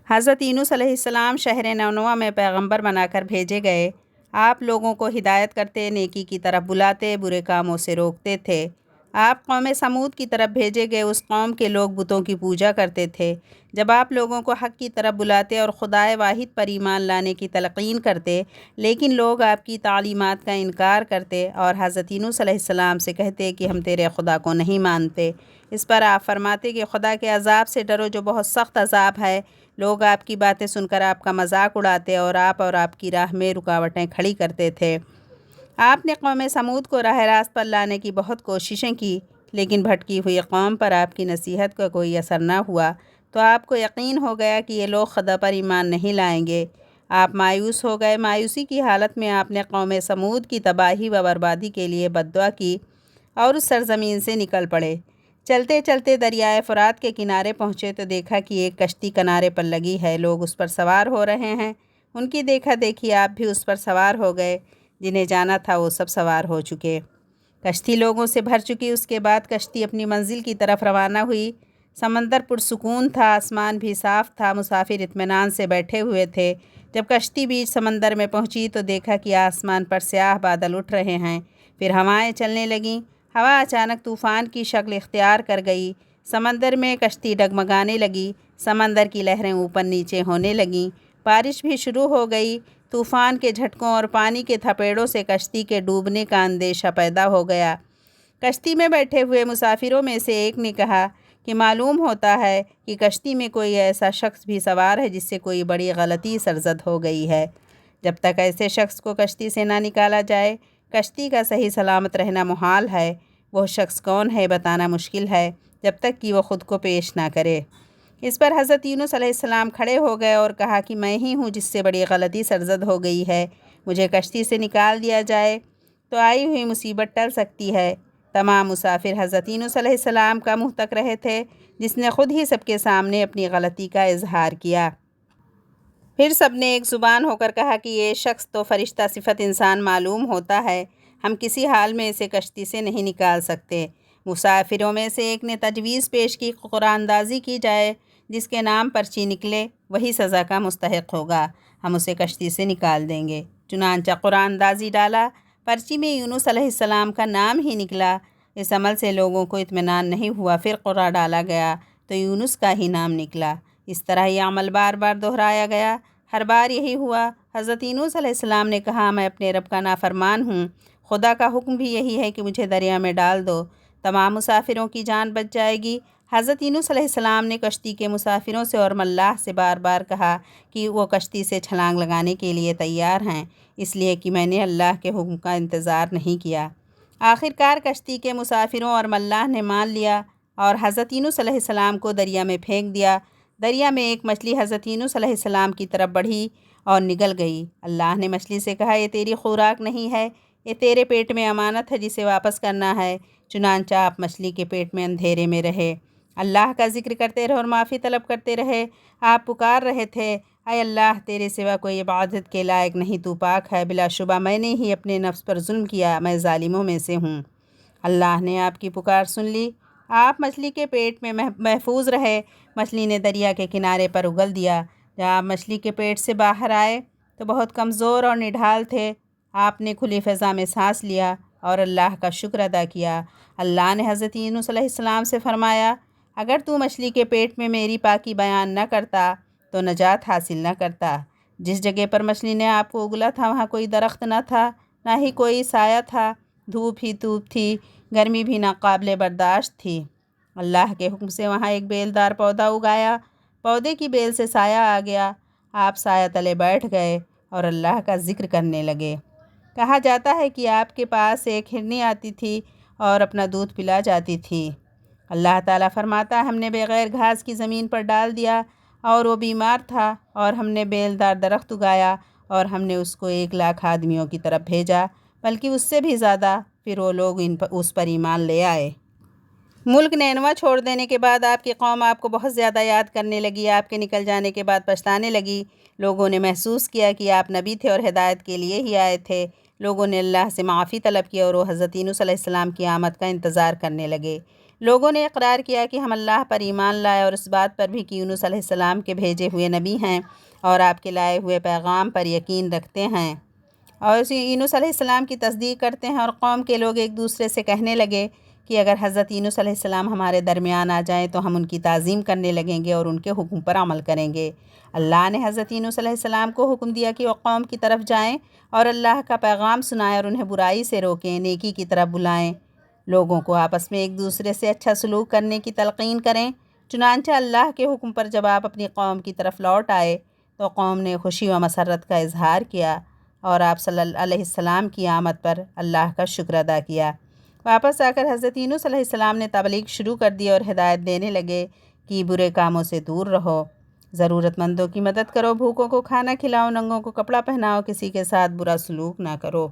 حضرت یونس علیہ السلام شہر نینوا میں پیغمبر بنا کر بھیجے گئے۔ آپ لوگوں کو ہدایت کرتے، نیکی کی طرف بلاتے، برے کاموں سے روکتے تھے۔ آپ قوم سمود کی طرف بھیجے گئے، اس قوم کے لوگ بتوں کی پوجا کرتے تھے۔ جب آپ لوگوں کو حق کی طرف بلاتے اور خدائے واحد پر ایمان لانے کی تلقین کرتے، لیکن لوگ آپ کی تعلیمات کا انکار کرتے اور حضرت یونس علیہ السلام سے کہتے کہ ہم تیرے خدا کو نہیں مانتے۔ اس پر آپ فرماتے کہ خدا کے عذاب سے ڈرو جو بہت سخت عذاب ہے۔ لوگ آپ کی باتیں سن کر آپ کا مذاق اڑاتے اور آپ کی راہ میں رکاوٹیں کھڑی کرتے تھے۔ آپ نے قوم سمود کو راہ راست پر لانے کی بہت کوششیں کی، لیکن بھٹکی ہوئی قوم پر آپ کی نصیحت کا کوئی اثر نہ ہوا، تو آپ کو یقین ہو گیا کہ یہ لوگ خدا پر ایمان نہیں لائیں گے۔ آپ مایوس ہو گئے۔ مایوسی کی حالت میں آپ نے قوم سمود کی تباہی و بربادی کے لیے بددعا کی اور اس سرزمین سے نکل پڑے۔ چلتے چلتے دریائے فرات کے کنارے پہنچے تو دیکھا کہ ایک کشتی کنارے پر لگی ہے، لوگ اس پر سوار ہو رہے ہیں۔ ان کی دیکھا دیکھی آپ بھی اس پر سوار ہو گئے۔ جنہیں جانا تھا وہ سب سوار ہو چکے۔ کشتی لوگوں سے بھر چکی۔ اس کے بعد کشتی اپنی منزل کی طرف روانہ ہوئی۔ سمندر پرسکون تھا، آسمان بھی صاف تھا، مسافر اطمینان سے بیٹھے ہوئے تھے۔ جب کشتی بیچ سمندر میں پہنچی تو دیکھا کہ آسمان پر سیاہ بادل اٹھ رہے ہیں، پھر ہوائیں چلنے لگیں۔ ہوا اچانک طوفان کی شکل اختیار کر گئی۔ سمندر میں کشتی ڈگمگانے لگی، سمندر کی لہریں اوپر نیچے ہونے لگیں، بارش بھی شروع ہو گئی۔ طوفان کے جھٹکوں اور پانی کے تھپیڑوں سے کشتی کے ڈوبنے کا اندیشہ پیدا ہو گیا۔ کشتی میں بیٹھے ہوئے مسافروں میں سے ایک نے کہا کہ معلوم ہوتا ہے کہ کشتی میں کوئی ایسا شخص بھی سوار ہے جس سے کوئی بڑی غلطی سرزد ہو گئی ہے۔ جب تک ایسے شخص کو کشتی سے نہ نکالا جائے، کشتی کا صحیح سلامت رہنا محال ہے۔ وہ شخص کون ہے بتانا مشکل ہے جب تک کہ وہ خود کو پیش نہ کرے۔ اس پر حضرت یونس علیہ السلام کھڑے ہو گئے اور کہا کہ میں ہی ہوں جس سے بڑی غلطی سرزد ہو گئی ہے۔ مجھے کشتی سے نکال دیا جائے تو آئی ہوئی مصیبت ٹل سکتی ہے۔ تمام مسافر حضرت یونس علیہ السلام کا منہ تک رہے تھے، جس نے خود ہی سب کے سامنے اپنی غلطی کا اظہار کیا۔ پھر سب نے ایک زبان ہو کر کہا کہ یہ شخص تو فرشتہ صفت انسان معلوم ہوتا ہے، ہم کسی حال میں اسے کشتی سے نہیں نکال سکتے۔ مسافروں میں سے ایک نے تجویز پیش کی کہ قرآن اندازی کی جائے، جس کے نام پرچی نکلے وہی سزا کا مستحق ہوگا، ہم اسے کشتی سے نکال دیں گے۔ چنانچہ قرآن اندازی ڈالا، پرچی میں یونس علیہ السلام کا نام ہی نکلا۔ اس عمل سے لوگوں کو اطمینان نہیں ہوا، پھر قرآن ڈالا گیا تو یونس کا ہی نام نکلا۔ اس طرح یہ عمل بار بار دہرایا گیا، ہر بار یہی ہوا۔ حضرت یونس علیہ السلام نے کہا میں اپنے رب کا نافرمان ہوں، خدا کا حکم بھی یہی ہے کہ مجھے دریا میں ڈال دو، تمام مسافروں کی جان بچ جائے گی۔ حضرت یونس علیہ السلام نے کشتی کے مسافروں سے اور ملاح سے بار بار کہا کہ وہ کشتی سے چھلانگ لگانے کے لیے تیار ہیں، اس لیے کہ میں نے اللہ کے حکم کا انتظار نہیں کیا۔ آخرکار کشتی کے مسافروں اور ملاح نے مان لیا اور حضرت یونس علیہ السلام کو دریا میں پھینک دیا۔ دریا میں ایک مچھلی حضرت یونس علیہ السلام کی طرف بڑھی اور نگل گئی۔ اللہ نے مچھلی سے کہا یہ تیری خوراک نہیں ہے، یہ تیرے پیٹ میں امانت ہے جسے واپس کرنا ہے۔ چنانچہ آپ مچھلی کے پیٹ میں اندھیرے میں رہے، اللہ کا ذکر کرتے رہے اور معافی طلب کرتے رہے۔ آپ پکار رہے تھے اے اللہ تیرے سوا کوئی عبادت کے لائق نہیں، تو پاک ہے، بلا شبہ میں نے ہی اپنے نفس پر ظلم کیا، میں ظالموں میں سے ہوں۔ اللہ نے آپ کی پکار سن لی، آپ مچھلی کے پیٹ میں محفوظ رہے۔ مچھلی نے دریا کے کنارے پر اگل دیا۔ جب آپ مچھلی کے پیٹ سے باہر آئے تو بہت کمزور اور نڈھال تھے۔ آپ نے کھلی فضا میں سانس لیا اور اللہ کا شکر ادا کیا۔ اللہ نے حضرت یونس علیہ السلام سے فرمایا اگر تو مچھلی کے پیٹ میں میری پاکی بیان نہ کرتا تو نجات حاصل نہ کرتا۔ جس جگہ پر مچھلی نے آپ کو اگلا تھا وہاں کوئی درخت نہ تھا، نہ ہی کوئی سایہ تھا، دھوپ ہی دھوپ تھی، گرمی بھی ناقابل برداشت تھی۔ اللہ کے حکم سے وہاں ایک بیلدار پودا اگایا، پودے کی بیل سے سایہ آ گیا، آپ سایہ تلے بیٹھ گئے اور اللہ کا ذکر کرنے لگے۔ کہا جاتا ہے کہ آپ کے پاس ایک ہرنی آتی تھی اور اپنا دودھ پلا جاتی تھی۔ اللہ تعالیٰ فرماتا ہے ہم نے بغیر گھاس کی زمین پر ڈال دیا اور وہ بیمار تھا، اور ہم نے بیلدار درخت اگایا اور ہم نے اس کو 1,00,000 آدمیوں کی طرف بھیجا، بلکہ اس سے بھی زیادہ، پھر وہ لوگ اس پر ایمان لے آئے۔ ملک نینوا چھوڑ دینے کے بعد آپ کی قوم آپ کو بہت زیادہ یاد کرنے لگی، آپ کے نکل جانے کے بعد پچھتانے لگی۔ لوگوں نے محسوس کیا کہ آپ نبی تھے اور ہدایت کے لیے ہی آئے تھے۔ لوگوں نے اللہ سے معافی طلب کی اور وہ حضرت یونس علیہ السلام کی آمد کا انتظار کرنے لگے، لوگوں نے اقرار کیا کہ ہم اللہ پر ایمان لائے اور اس بات پر بھی کہ یونس علیہ السلام کے بھیجے ہوئے نبی ہیں اور آپ کے لائے ہوئے پیغام پر یقین رکھتے ہیں، اور یونس علیہ السلام کی تصدیق کرتے ہیں۔ اور قوم کے لوگ ایک دوسرے سے کہنے لگے کہ اگر حضرت یونس علیہ السلام ہمارے درمیان آ جائیں تو ہم ان کی تعظیم کرنے لگیں گے اور ان کے حکم پر عمل کریں گے۔ اللہ نے حضرت یونس علیہ السلام کو حکم دیا کہ وہ قوم کی طرف جائیں اور اللہ کا پیغام سنائیں اور انہیں برائی سے روکیں، نیکی کی طرف بلائیں، لوگوں کو آپس میں ایک دوسرے سے اچھا سلوک کرنے کی تلقین کریں۔ چنانچہ اللہ کے حکم پر جب آپ اپنی قوم کی طرف لوٹ آئے تو قوم نے خوشی و مسرت کا اظہار کیا اور آپ صلی اللہ علیہ السلام کی آمد پر اللہ کا شکر ادا کیا۔ واپس آ کر حضرت یونس علیہ السلام نے تبلیغ شروع کر دی اور ہدایت دینے لگے کہ برے کاموں سے دور رہو، ضرورت مندوں کی مدد کرو، بھوکوں کو کھانا کھلاؤ، ننگوں کو کپڑا پہناؤ، کسی کے ساتھ برا سلوک نہ کرو۔